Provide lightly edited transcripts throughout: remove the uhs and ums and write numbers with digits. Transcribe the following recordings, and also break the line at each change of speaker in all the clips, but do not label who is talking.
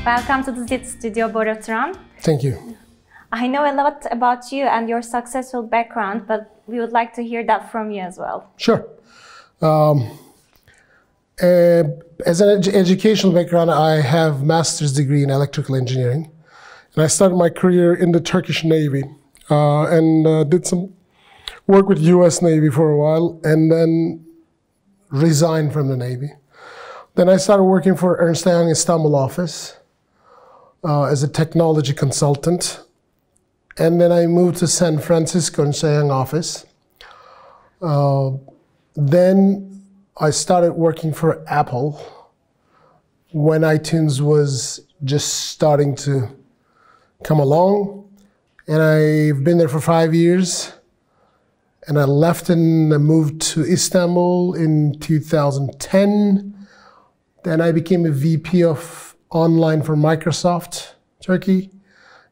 Welcome to the XIT studio, Bora Turan.
Thank you.
I know a lot about you and your successful background, but we would like to hear that from you as well.
Sure. As an educational background, I have a master's degree in electrical engineering. And I started my career in the Turkish Navy and did some work with US Navy for a while and then resigned from the Navy. Then I started working for Ernst & Young Istanbul office as a technology consultant. And then I moved to San Francisco Ernst & Young office. Then I started working for Apple when iTunes was just starting to come along. And I've been there for 5 years. And I left and moved to Istanbul in 2010. Then I became a VP of online for Microsoft Turkey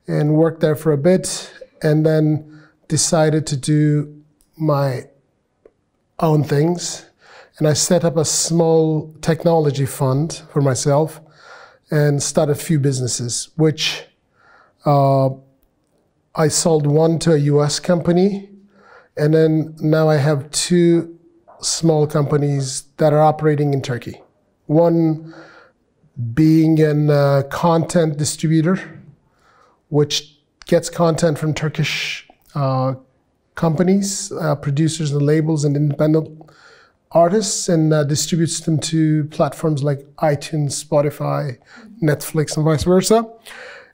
and worked there for a bit, and then decided to do my own things. And I set up a small technology fund for myself and started a few businesses, which I sold one to a US company, and then now I have two small companies that are operating in Turkey. One being a content distributor, which gets content from Turkish companies, producers and labels and independent artists, and distributes them to platforms like iTunes, Spotify, Netflix, and vice versa.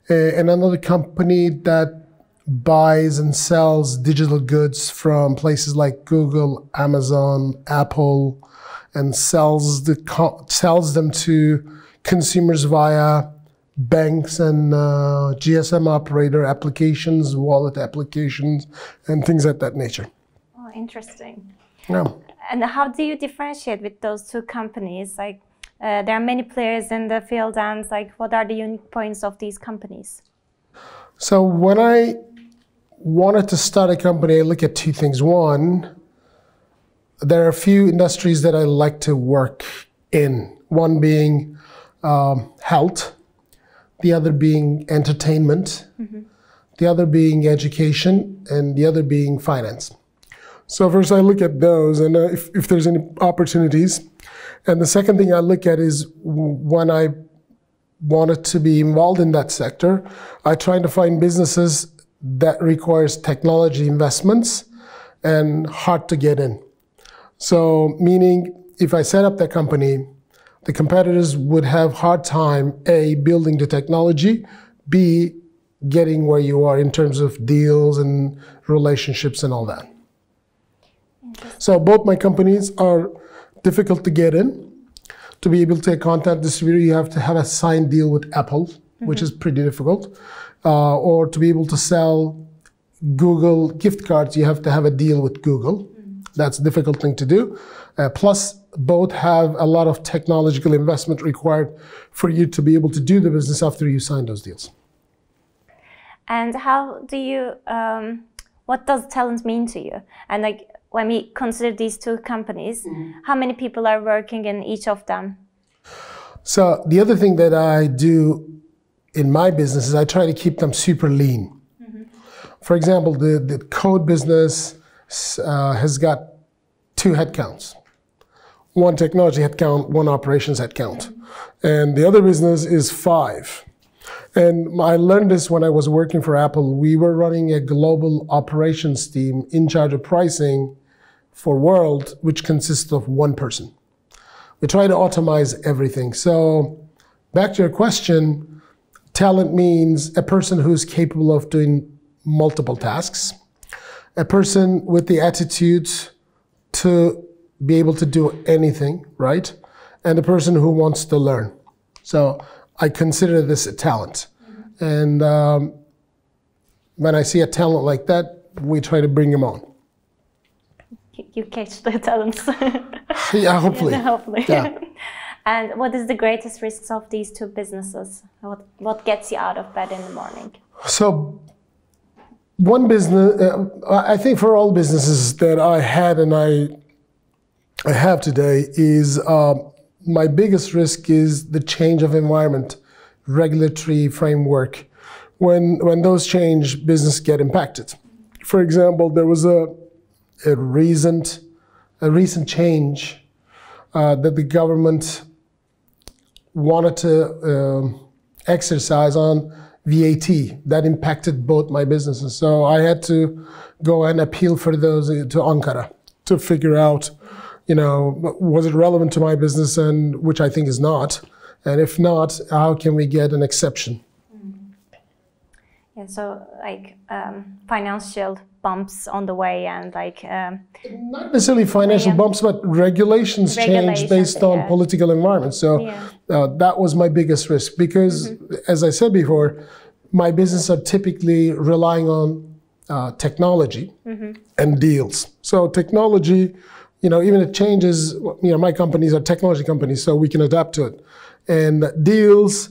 And another company that buys and sells digital goods from places like Google, Amazon, Apple, and sells them to consumers via banks and GSM operator applications, wallet applications, and things of that nature.
Oh, interesting.
Yeah.
And how do you differentiate with those two companies? Like, there are many players in the field, and like, what are the unique points of these companies?
So when I wanted to start a company, I look at two things. One, there are a few industries that I like to work in. One being health, the other being entertainment, the other being education, and the other being finance. So first I look at those and if there's any opportunities. And the second thing I look at is when I wanted to be involved in that sector, I try to find businesses that requires technology investments and hard to get in. So meaning if I set up that company, the competitors would have hard time, A, building the technology, B, getting where you are in terms of deals and relationships and all that. So both my companies are difficult to get in. To be able to be a content distributor, you have to have a signed deal with Apple, which is pretty difficult. Or to be able to sell Google gift cards, you have to have a deal with Google. That's a difficult thing to do. Plus, both have a lot of technological investment required for you to be able to do the business after you sign those deals.
And how do you, what does talent mean to you? And like, when we consider these two companies, how many people are working in each of them?
So the other thing that I do in my business is I try to keep them super lean. For example, the code business has got 2 headcounts. One technology headcount, one operations headcount. And the other business is 5. And I learned this when I was working for Apple. We were running a global operations team in charge of pricing for world, which consists of 1 person. We try to automate everything. So back to your question, talent means a person who's capable of doing multiple tasks, a person with the attitude to be able to do anything, right? And a person who wants to learn. So I consider this a talent. And when I see a talent like that, we try to bring him on.
You catch the talents.
Yeah, hopefully.
Yeah, hopefully.
Yeah.
And what is the greatest risks of these two businesses? What gets you out of bed in the morning?
So one business, I think for all businesses that I had and I have today is my biggest risk is the change of environment regulatory framework. When those change, business get impacted. For example, there was a recent change that the government wanted to exercise on VAT. That impacted both my businesses. So I had to go and appeal for those to Ankara to figure out, was it relevant to my business, and which I think is not. And if not, how can we get an exception?
Yeah, so like financial bumps on the way, and like
not necessarily financial bumps, but regulations change based on political environment. So that was my biggest risk, because as I said before, my business are typically relying on technology and deals. So technology, even it changes, my companies are technology companies, so we can adapt to it. And deals,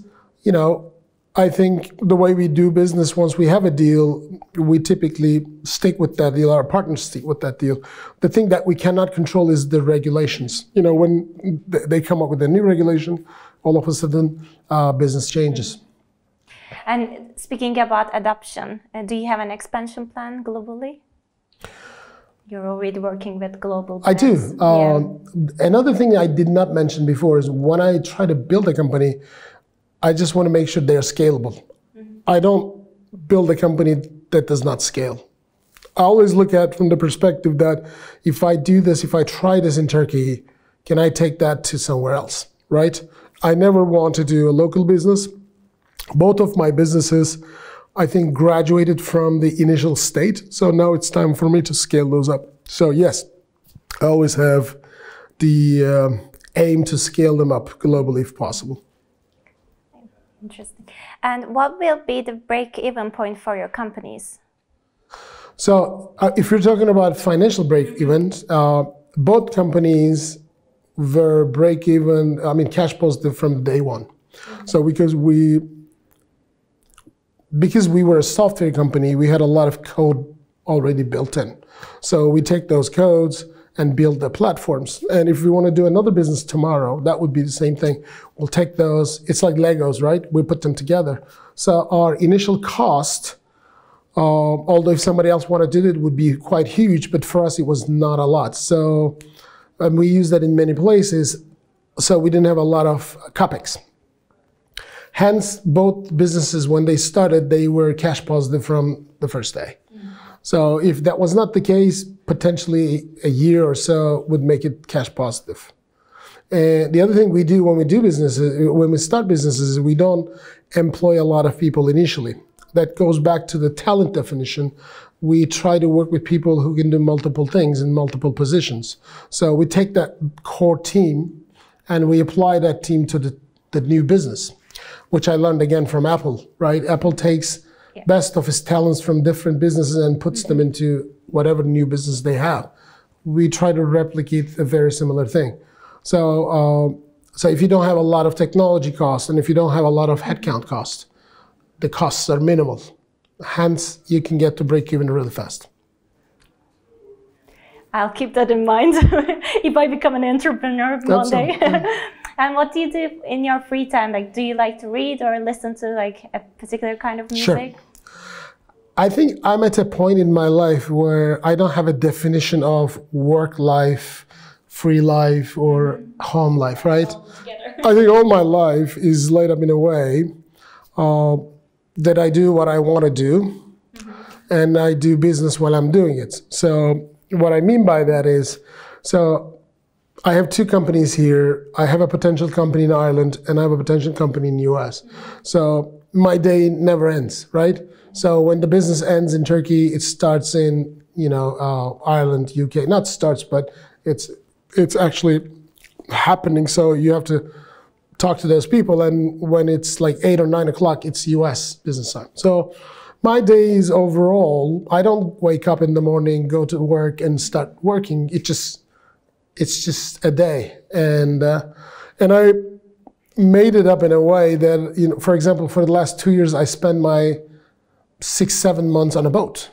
I think the way we do business, once we have a deal, we typically stick with that deal, our partners stick with that deal. The thing that we cannot control is the regulations. When they come up with a new regulation, all of a sudden business changes.
And speaking about adoption, do you have an expansion plan globally? You're already working with global brands.
I do. Another thing I did not mention before is when I try to build a company, I just want to make sure they're scalable. I don't build a company that does not scale. I always look at from the perspective that if I do this, if I try this in Turkey, can I take that to somewhere else, right? I never want to do a local business. Both of my businesses, I think, graduated from the initial state. So now it's time for me to scale those up. So yes, I always have the aim to scale them up globally if possible.
Interesting. And what will be the break-even point for your companies?
So if you're talking about financial break-even, both companies were break-even, cash positive from day one. So because we were a software company, we had a lot of code already built in. So we take those codes and build the platforms. And if we want to do another business tomorrow, that would be the same thing. We'll take those, it's like Legos, right? We put them together. So our initial cost, although if somebody else wanted to do it, would be quite huge, but for us it was not a lot. So we use that in many places, so we didn't have a lot of CapEx. Hence, both businesses, when they started, they were cash positive from the first day. So if that was not the case, potentially a year or so would make it cash positive. And the other thing we do when we do businesses, when we start businesses, we don't employ a lot of people initially. That goes back to the talent definition. We try to work with people who can do multiple things in multiple positions. So we take that core team and we apply that team to the new business, which I learned again from Apple, right? Apple takes best of his talents from different businesses and puts them into whatever new business they have. We try to replicate a very similar thing. So if you don't have a lot of technology costs and if you don't have a lot of headcount costs, the costs are minimal. Hence, you can get to break even really fast.
I'll keep that in mind if I become an entrepreneur one day. And what do you do in your free time? Like, do you like to read or listen to like a particular kind of music?
Sure. I think I'm at a point in my life where I don't have a definition of work life, free life, or home life, right? I think all my life is laid up in a way that I do what I want to do, and I do business while I'm doing it. So what I mean by that is, so I have two companies here. I have a potential company in Ireland, and I have a potential company in the US. So my day never ends, right? So when the business ends in Turkey, it starts in, Ireland, UK. Not starts, but it's actually happening. So you have to talk to those people, and when it's like 8 or 9 o'clock, it's US business time. So my days overall, I don't wake up in the morning, go to work, and start working. It's just a day, and I made it up in a way that, for example, for the last 2 years, I spent my 6-7 months on a boat,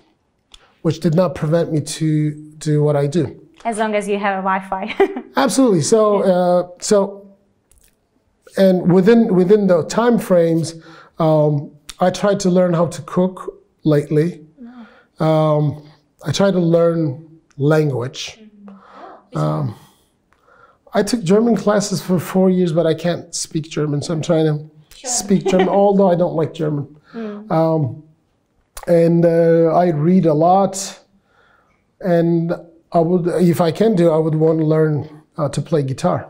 which did not prevent me to do what I do. As
long as you have a Wi-Fi.
Absolutely. So and within the time frames, I tried to learn how to cook lately. I tried to learn language. I took German classes for 4 years, but I can't speak German, so I'm trying to speak German, although I don't like German. And I read a lot, and I would, if I can do, I would want to learn to play guitar,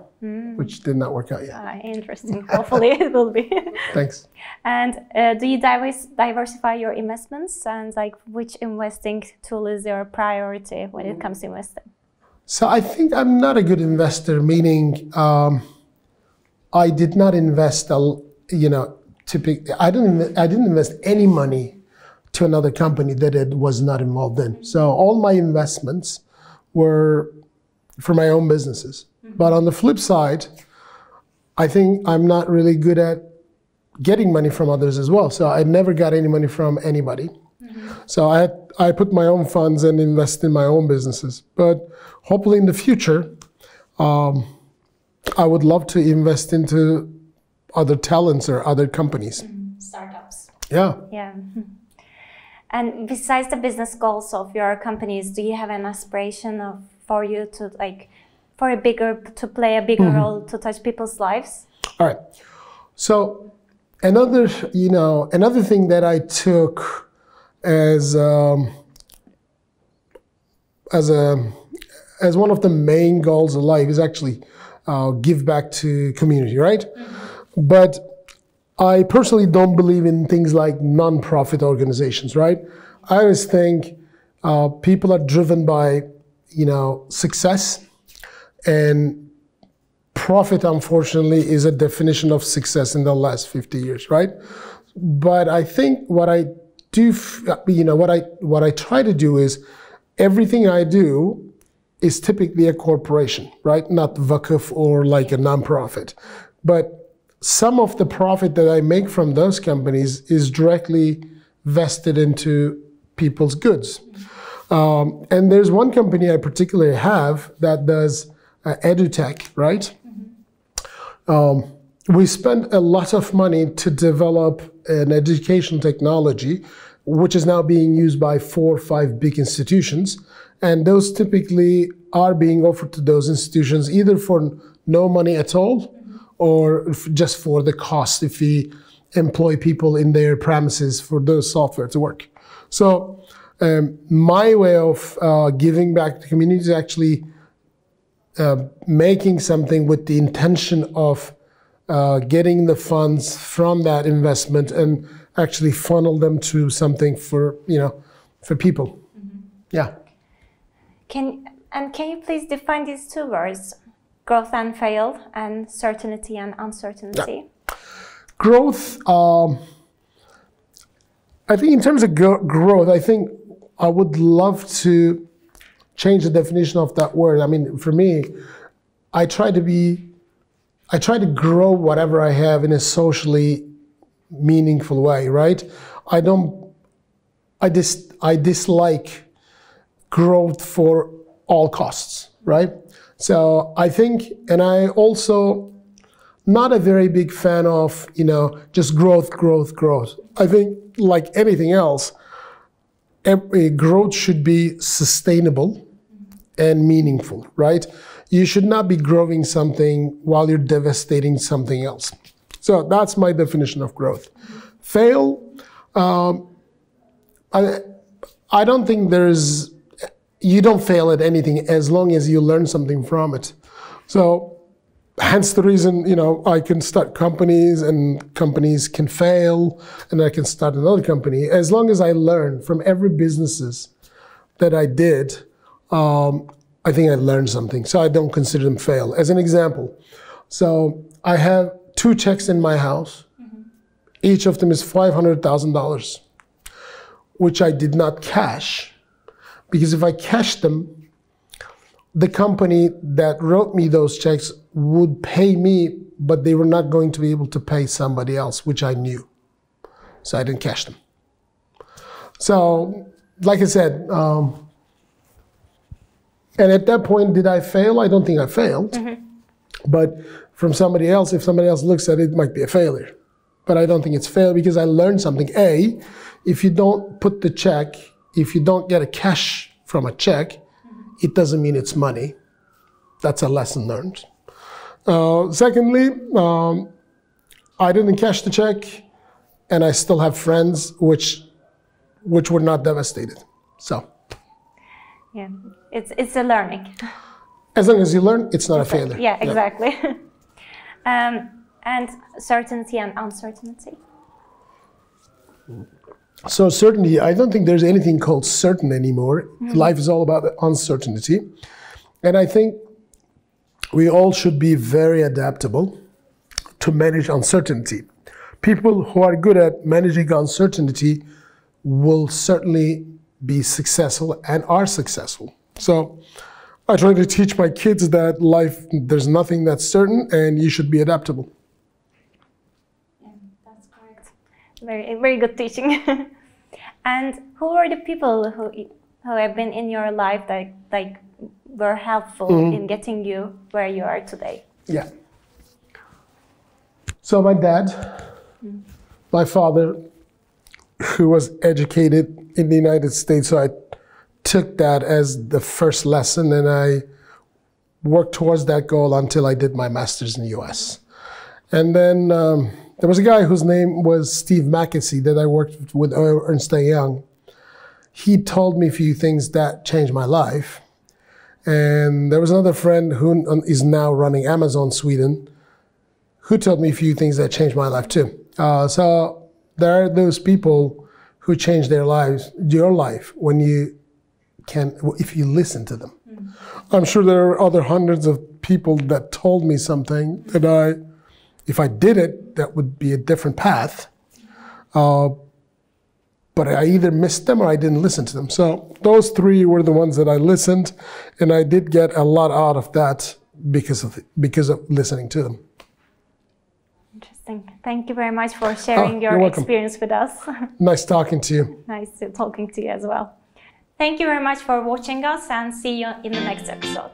which did not work out yet.
Interesting. Hopefully it will be.
Thanks.
And do you diversify your investments, and like which investing tool is your priority when it comes to investing?
So I think I'm not a good investor, meaning I did not invest, typically, I didn't invest any money to another company that it was not involved in. So all my investments were for my own businesses. But on the flip side, I think I'm not really good at getting money from others as well. So I never got any money from anybody. So I put my own funds and invest in my own businesses. But hopefully in the future, I would love to invest into other talents or other companies.
Startups.
Yeah.
Yeah. And besides the business goals of your companies, do you have an aspiration for you to play a bigger role to touch people's lives?
All right. So another thing that I took as one of the main goals of life is actually give back to community, right? But I personally don't believe in things like non-profit organizations, right? I always think people are driven by, success, and profit, unfortunately, is a definition of success in the last 50 years, right? But I think what I do, what I try to do is everything I do is typically a corporation, right? Not vakıf or like a non-profit, but some of the profit that I make from those companies is directly vested into people's goods. And there's one company I particularly have that does edutech, right? We spent a lot of money to develop an education technology, which is now being used by 4 or 5 big institutions. And those typically are being offered to those institutions either for no money at all, or just for the cost if we employ people in their premises for those software to work. So my way of giving back to the community is actually making something with the intention of getting the funds from that investment and actually funnel them to something for people. Yeah.
Can you please define these 2 words? Growth and fail, and certainty and uncertainty.
Yeah. Growth, I think in terms of growth, I think I would love to change the definition of that word. I mean, for me, I try to grow whatever I have in a socially meaningful way, right? I dislike growth for all costs, right? So I think, and I also not a very big fan of, just growth. I think like anything else, growth should be sustainable and meaningful, right? You should not be growing something while you're devastating something else. So that's my definition of growth. Fail, I don't think you don't fail at anything as long as you learn something from it. So hence the reason, I can start companies and companies can fail and I can start another company. As long as I learn from every businesses that I did, I think I learned something. So I don't consider them fail. As an example, so I have 2 checks in my house. Each of them is $500,000, which I did not cash. Because if I cashed them, the company that wrote me those checks would pay me, but they were not going to be able to pay somebody else, which I knew. So I didn't cash them. So, like I said, and at that point, did I fail? I don't think I failed. But from somebody else, if somebody else looks at it, it might be a failure. But I don't think it's failure because I learned something. A, if you don't put the check, if you don't get a cash from a check, it doesn't mean it's money. That's a lesson learned. Secondly, I didn't cash the check, and I still have friends which were not devastated. So,
yeah, it's a learning.
As long as you learn, it's not a failure.
Yeah, exactly. And certainty and uncertainty.
So certainty, I don't think there's anything called certain anymore. Life is all about uncertainty. And I think we all should be very adaptable to manage uncertainty. People who are good at managing uncertainty will certainly be successful and are successful. So I try to teach my kids that life, there's nothing that's certain and you should be adaptable.
Yeah, that's correct. Very, very good teaching. And who are the people who have been in your life that were helpful in getting you where you are today?
Yeah. So my dad, my father, who was educated in the United States, so I took that as the first lesson and I worked towards that goal until I did my master's in the US. And then there was a guy whose name was Steve Mackesy that I worked with Ernst & Young. He told me a few things that changed my life. And there was another friend who is now running Amazon Sweden who told me a few things that changed my life too. So there are those people who change their lives, your life, when you can, if you listen to them. I'm sure there are other hundreds of people that told me something that if I did it, that would be a different path. But I either missed them or I didn't listen to them. So those three were the ones that I listened, and I did get a lot out of that because of listening to them.
Interesting. Thank you very much for sharing your experience with us.
Nice talking to you.
Nice talking to you as well. Thank you very much for watching us, and see you in the next episode.